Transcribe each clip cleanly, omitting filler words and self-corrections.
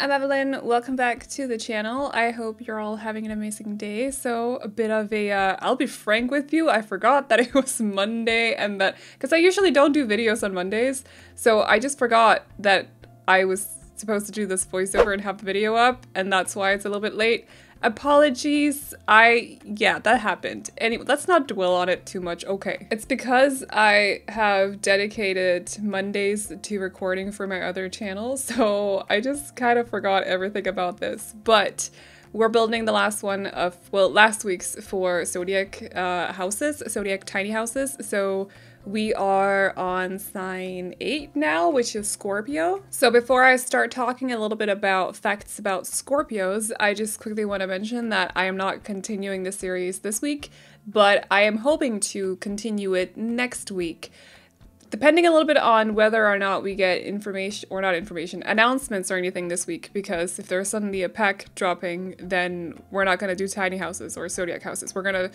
I'm Aveline. Welcome back to the channel. I hope you're all having an amazing day. So a bit of a, I'll be frank with you, I forgot that it was Monday and that, because I usually don't do videos on Mondays, so I just forgot that I was supposed to do this voiceover and have the video up, and that's why it's a little bit late. Apologies, yeah, that happened. Anyway, let's not dwell on it too much, okay. It's because I have dedicated Mondays to recording for my other channel, so I just kind of forgot everything about this. But we're building the last one of, well, last week's for Zodiac houses, Zodiac tiny houses, so we are on sign 8 now, which is Scorpio. So before I start talking a little bit about facts about Scorpios, I just quickly want to mention that I am not continuing the series this week, but I am hoping to continue it next week, depending a little bit on whether or not we get information, or not information, announcements or anything this week, because if there's suddenly a pack dropping, then we're not going to do tiny houses or Zodiac houses. We're going to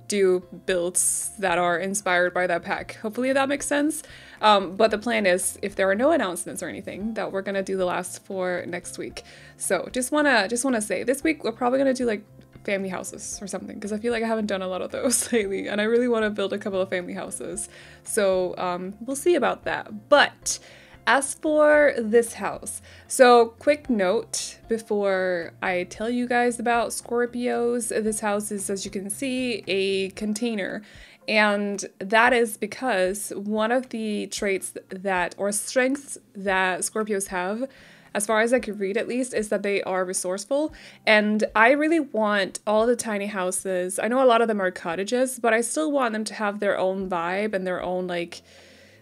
do builds that are inspired by that pack. Hopefully that makes sense. But the plan is, if there are no announcements or anything, that we're gonna do the last 4 next week. So just wanna say, this week we're probably gonna do like family houses or something, because I feel like I haven't done a lot of those lately, and I really want to build a couple of family houses. So we'll see about that. But as for this house, so quick note before I tell you guys about Scorpios, this house is, as you can see, a container. And that is because one of the traits that, or strengths that Scorpios have, as far as I could read at least, is that they are resourceful. And I really want all the tiny houses, I know a lot of them are cottages, but I still want them to have their own vibe and their own like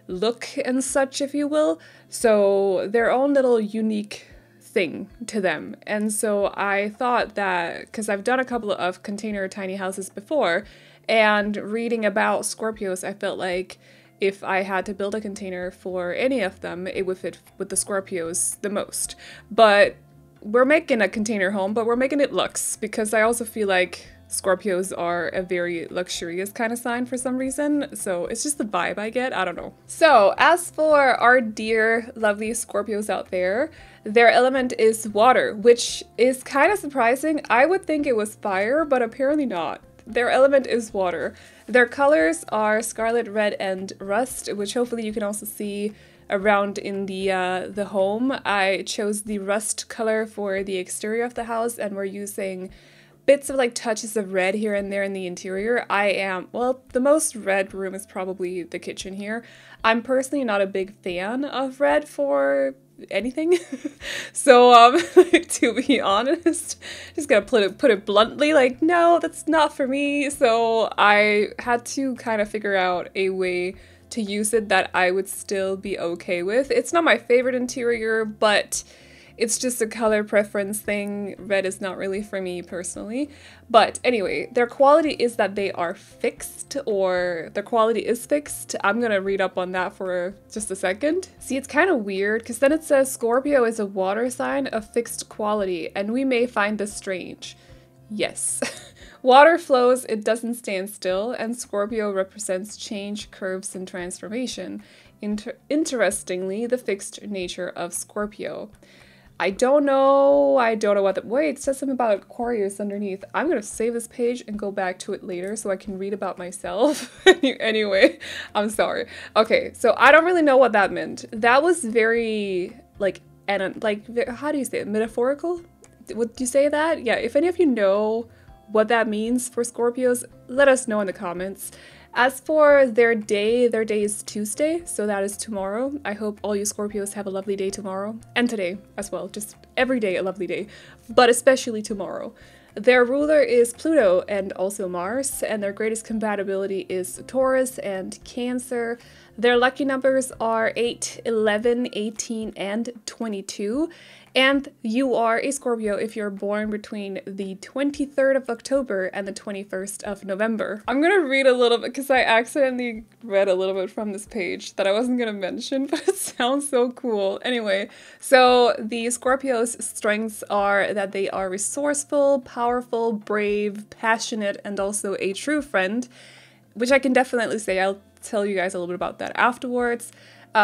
look and such, if you will, so their own little unique thing to them. And so I thought that, because I've done a couple of container tiny houses before, and reading about Scorpios, I felt like if I had to build a container for any of them, it would fit with the Scorpios the most. But we're making a container home, but we're making it luxe, because I also feel like Scorpios are a very luxurious kind of sign for some reason, so it's just the vibe I get, I don't know. So as for our dear lovely Scorpios out there, their element is water, which is kind of surprising. I would think it was fire, but apparently not. Their element is water. Their colors are scarlet, red, and rust, which hopefully you can also see around in the home. I chose the rust color for the exterior of the house, and we're using bits of like touches of red here and there in the interior. Well, the most red room is probably the kitchen here. I'm personally not a big fan of red for anything. So, to be honest, just gonna put it bluntly, like, no, that's not for me. So I had to kind of figure out a way to use it that I would still be okay with. It's not my favorite interior, but it's just a color preference thing. Red is not really for me personally. But anyway, their quality is that they are fixed, or their quality is fixed. I'm gonna read up on that for just a second. See, it's kind of weird, because then it says Scorpio is a water sign of fixed quality, and we may find this strange. Yes. Water flows, it doesn't stand still, and Scorpio represents change, curves, and transformation. Interestingly, the fixed nature of Scorpio. I don't know what the, wait, it says something about Aquarius underneath. I'm gonna save this page and go back to it later so I can read about myself. Anyway, I'm sorry. Okay, so I don't really know what that meant. That was very, like, how do you say it? Metaphorical? Would you say that? Yeah, if any of you know what that means for Scorpios, let us know in the comments. As for their day is Tuesday, so that is tomorrow. I hope all you Scorpios have a lovely day tomorrow, and today as well, just every day a lovely day, but especially tomorrow. Their ruler is Pluto and also Mars, and their greatest compatibility is Taurus and Cancer. Their lucky numbers are 8, 11, 18, and 22. And you are a Scorpio if you're born between the 23rd of October and the 21st of November. I'm gonna read a little bit, because I accidentally read a little bit from this page that I wasn't gonna mention, but it sounds so cool. Anyway, so the Scorpio's strengths are that they are resourceful, powerful, brave, passionate, and also a true friend, which I can definitely say. I'll tell you guys a little bit about that afterwards.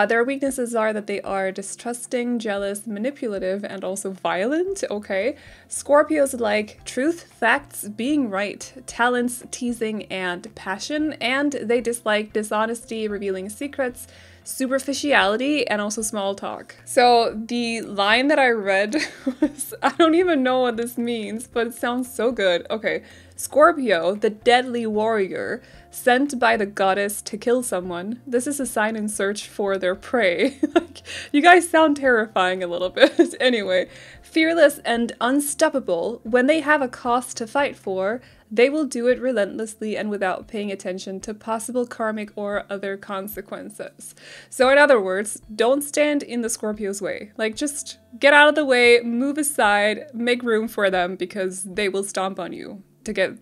Their weaknesses are that they are distrusting, jealous, manipulative, and also violent. Okay. Scorpios like truth, facts, being right, talents, teasing, and passion. And they dislike dishonesty, revealing secrets, superficiality, and also small talk. So the line that I read was, I don't even know what this means, but it sounds so good. Okay. Scorpio, the deadly warrior, sent by the goddess to kill someone. This is a sign in search for their prey. Like, you guys sound terrifying a little bit. Anyway, fearless and unstoppable. When they have a cause to fight for, they will do it relentlessly and without paying attention to possible karmic or other consequences. So in other words, don't stand in the Scorpio's way. Like, just get out of the way, move aside, make room for them, because they will stomp on you to get,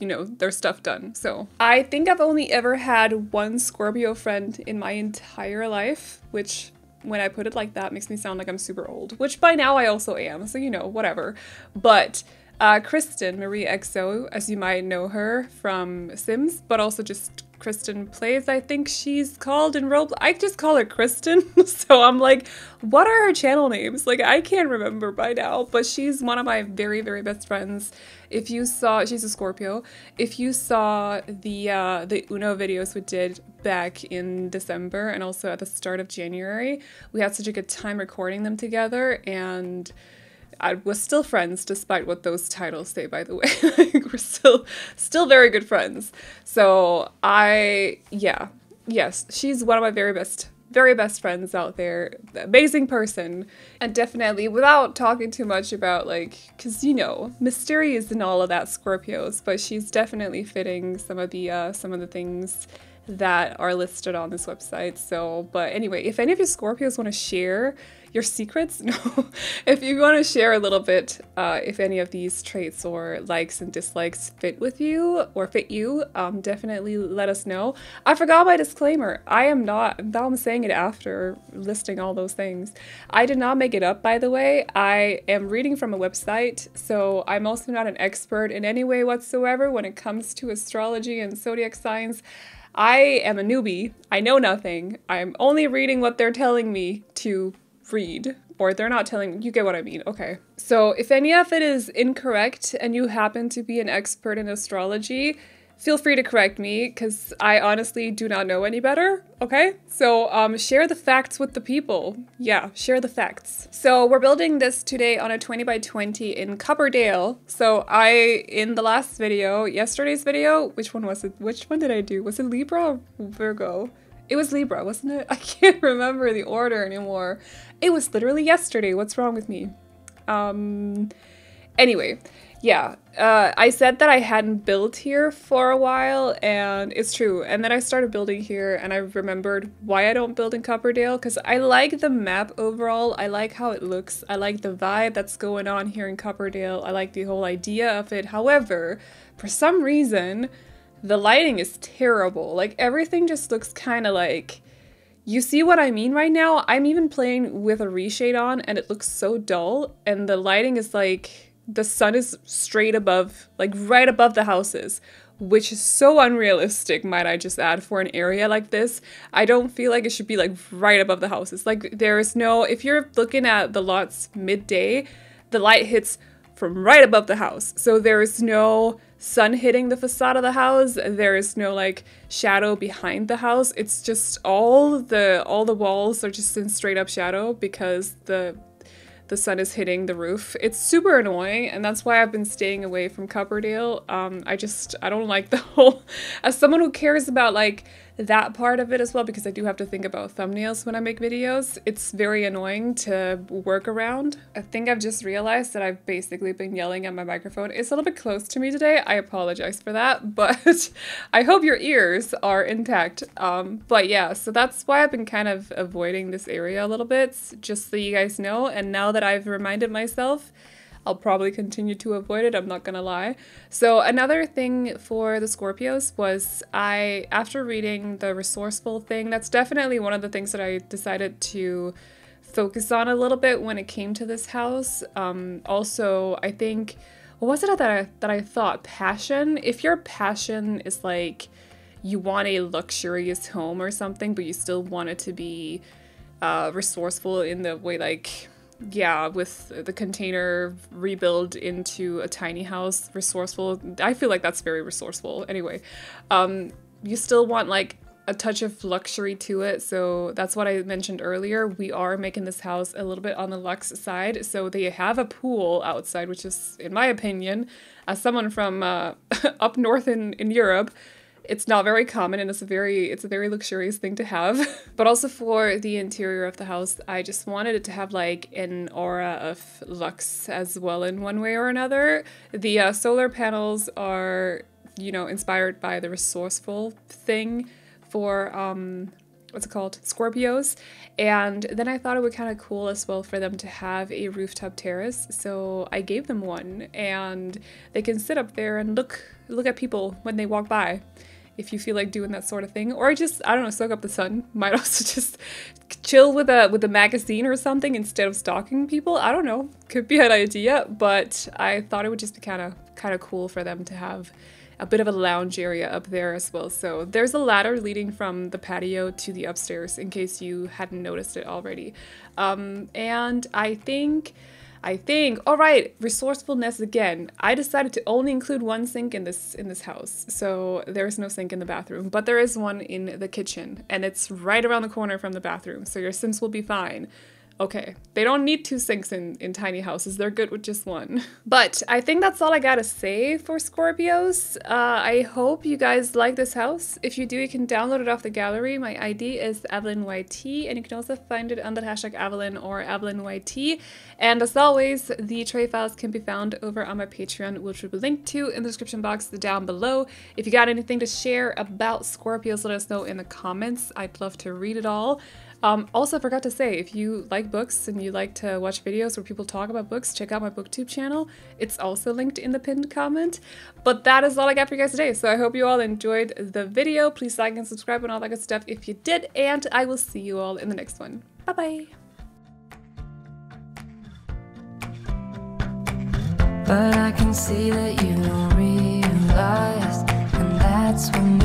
you know, their stuff done. So I think I've only ever had one Scorpio friend in my entire life, which, when I put it like that, makes me sound like I'm super old, which by now I also am, so you know, whatever. But Kristen Marie XO, as you might know her from Sims, but also just Kristen Plays, I think she's called in roleplay. I just call her Kristen, so I'm like, what are her channel names? Like, I can't remember by now, but she's one of my very, very best friends. If you saw, she's a Scorpio. If you saw the Uno videos we did back in December and also at the start of January, we had such a good time recording them together, and I was still friends despite what those titles say, by the way. Like, we're still very good friends. So yes, she's one of my very best friends out there. Amazing person. And definitely, without talking too much about, like, because, you know, mysterious and all of that, Scorpios, but she's definitely fitting some of the things that are listed on this website. So, but anyway, if any of you Scorpios want to share your secrets, no, if you want to share a little bit, if any of these traits or likes and dislikes fit with you or fit you, definitely let us know. I forgot my disclaimer. Now I'm saying it after listing all those things. I did not make it up, by the way. I am reading from a website, so I'm also not an expert in any way whatsoever when it comes to astrology and zodiac signs. I am a newbie. I know nothing. I'm only reading what they're telling me to read, or they're not telling, you get what I mean. Okay. So if any of it is incorrect and you happen to be an expert in astrology, feel free to correct me, because I honestly do not know any better, okay? So share the facts with the people. Yeah, share the facts. So we're building this today on a 20 by 20 in Copperdale. So in the last video, yesterday's video, which one was it? Which one did I do? Was it Libra or Virgo? It was Libra, wasn't it? I can't remember the order anymore. It was literally yesterday. What's wrong with me? Anyway, yeah, I said that I hadn't built here for a while, and it's true. And then I started building here, and I remembered why I don't build in Copperdale, because I like the map overall. I like how it looks. I like the vibe that's going on here in Copperdale. I like the whole idea of it. However, for some reason, the lighting is terrible. Like, everything just looks kind of like, you see what I mean right now? I'm even playing with a reshade on, and it looks so dull, and the lighting is like, the sun is straight above, like right above the houses, which is so unrealistic, might I just add, for an area like this. I don't feel like it should be like right above the houses. Like, there is no, if you're looking at the lots midday, the light hits from right above the house. So there is no sun hitting the facade of the house. There is no like shadow behind the house. It's just all the walls are just in straight up shadow because the sun is hitting the roof. It's super annoying, and that's why I've been staying away from Copperdale. I don't like the whole, as someone who cares about like that part of it as well, because I do have to think about thumbnails when I make videos. It's very annoying to work around. I think I've just realized that I've basically been yelling at my microphone. It's a little bit close to me today. I apologize for that, but I hope your ears are intact. But yeah, so that's why I've been kind of avoiding this area a little bit, just so you guys know. And now that I've reminded myself, I'll probably continue to avoid it, I'm not gonna lie. So another thing for the Scorpios was after reading the resourceful thing, that's definitely one of the things that I decided to focus on a little bit when it came to this house. Also, I think, what was it that I thought? Passion? If your passion is like, you want a luxurious home or something, but you still want it to be resourceful in the way, like, yeah, with the container rebuild into a tiny house, resourceful. I feel like that's very resourceful. Anyway, you still want like a touch of luxury to it, so that's what I mentioned earlier. We are making this house a little bit on the luxe side, so they have a pool outside, which is, in my opinion, as someone from up north in Europe, it's not very common, and it's a very luxurious thing to have. But also for the interior of the house, I just wanted it to have like an aura of luxe as well in one way or another. The solar panels are, you know, inspired by the resourceful thing for what's it called, Scorpios, and then I thought it would kind of cool as well for them to have a rooftop terrace, so I gave them one, and they can sit up there and look at people when they walk by, if you feel like doing that sort of thing, or just, I don't know, soak up the sun. Might also just chill with a magazine or something instead of stalking people. I don't know, could be an idea, but I thought it would just be kind of cool for them to have a bit of a lounge area up there as well. So there's a ladder leading from the patio to the upstairs, in case you hadn't noticed it already. And I think, all right, resourcefulness again. I decided to only include one sink in this house. So there's no sink in the bathroom, but there is one in the kitchen, and it's right around the corner from the bathroom. So your Sims will be fine. Okay, they don't need 2 sinks in tiny houses. They're good with just one. But I think that's all I gotta say for Scorpios. I hope you guys like this house. If you do, you can download it off the gallery. My ID is AvelineYT, and you can also find it under hashtag Aveline or AvelineYT. And as always, the tray files can be found over on my Patreon, which will be linked to in the description box down below. If you got anything to share about Scorpios, let us know in the comments. I'd love to read it all. Also, I forgot to say, if you like books and you like to watch videos where people talk about books, check out my booktube channel. It's also linked in the pinned comment. But that is all I got for you guys today, so I hope you all enjoyed the video. Please like and subscribe and all that good stuff if you did, and I will see you all in the next one. Bye-bye! But I can see that you don't realize, and that's when